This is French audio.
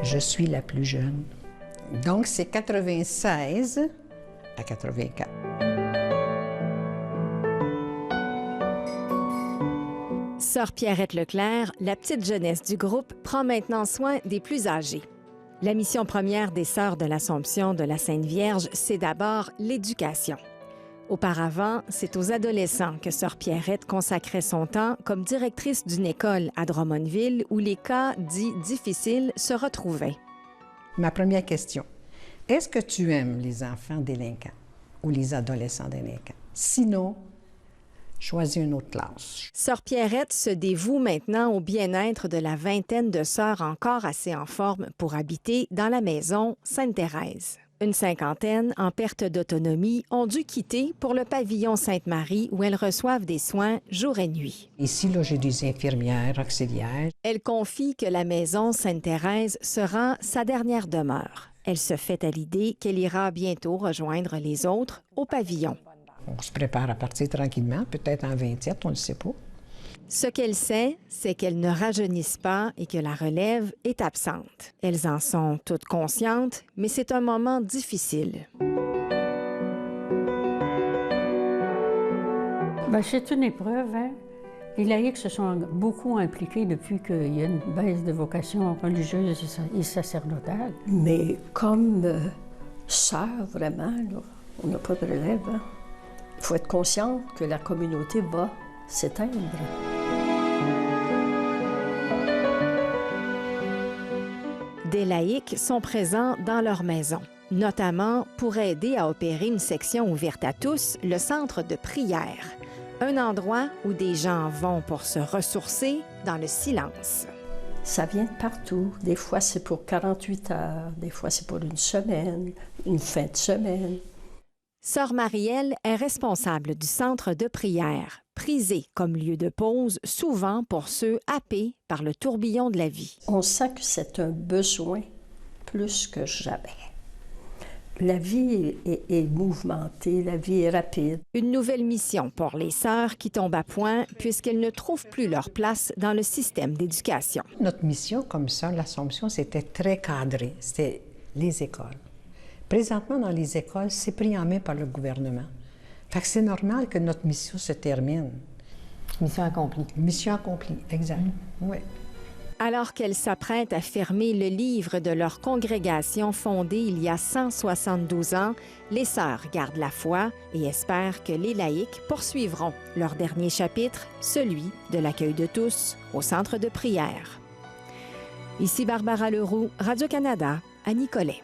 Je suis la plus jeune. Donc, c'est 96 à 84. Sœur Pierrette Leclerc, la petite jeunesse du groupe, prend maintenant soin des plus âgés. La mission première des Sœurs de l'Assomption de la Sainte Vierge, c'est d'abord l'éducation. Auparavant, c'est aux adolescents que Sœur Pierrette consacrait son temps comme directrice d'une école à Drummondville où les cas dits difficiles se retrouvaient. Ma première question, est-ce que tu aimes les enfants délinquants ou les adolescents délinquants? Sinon, choisis une autre classe. Sœur Pierrette se dévoue maintenant au bien-être de la vingtaine de sœurs encore assez en forme pour habiter dans la maison Sainte-Thérèse. Une cinquantaine, en perte d'autonomie, ont dû quitter pour le pavillon Sainte-Marie où elles reçoivent des soins jour et nuit. Ici, là, j'ai des infirmières auxiliaires. Elle confie que la maison Sainte-Thérèse sera sa dernière demeure. Elle se fait à l'idée qu'elle ira bientôt rejoindre les autres au pavillon. On se prépare à partir tranquillement, peut-être en 27, on ne le sait pas. Ce qu'elle sait, c'est qu'elles ne rajeunissent pas et que la relève est absente. Elles en sont toutes conscientes, mais c'est un moment difficile. Bien, c'est une épreuve, hein? Les laïcs se sont beaucoup impliqués depuis qu'il y a une baisse de vocation religieuse et sacerdotale. Mais comme sœur, vraiment, là, on n'a pas de relève. Hein? Il faut être conscient que la communauté va s'éteindre. Des laïcs sont présents dans leur maison, notamment pour aider à opérer une section ouverte à tous, le centre de prière. Un endroit où des gens vont pour se ressourcer dans le silence. Ça vient de partout. Des fois, c'est pour 48 heures, des fois, c'est pour une semaine, une fin de semaine. Sœur Marielle est responsable du centre de prière, prisé comme lieu de pause, souvent pour ceux happés par le tourbillon de la vie. On sent que c'est un besoin plus que jamais. La vie est mouvementée, la vie est rapide. Une nouvelle mission pour les sœurs qui tombent à point puisqu'elles ne trouvent plus leur place dans le système d'éducation. Notre mission, comme ça, l'Assomption, c'était très cadré. C'était les écoles. Présentement, dans les écoles, c'est pris en main par le gouvernement. Fait que c'est normal que notre mission se termine. Mission accomplie. Mission accomplie, exact. Oui. Alors qu'elles s'apprêtent à fermer le livre de leur congrégation fondée il y a 172 ans, les sœurs gardent la foi et espèrent que les laïcs poursuivront leur dernier chapitre, celui de l'accueil de tous au centre de prière. Ici Barbara Leroux, Radio-Canada, à Nicolet.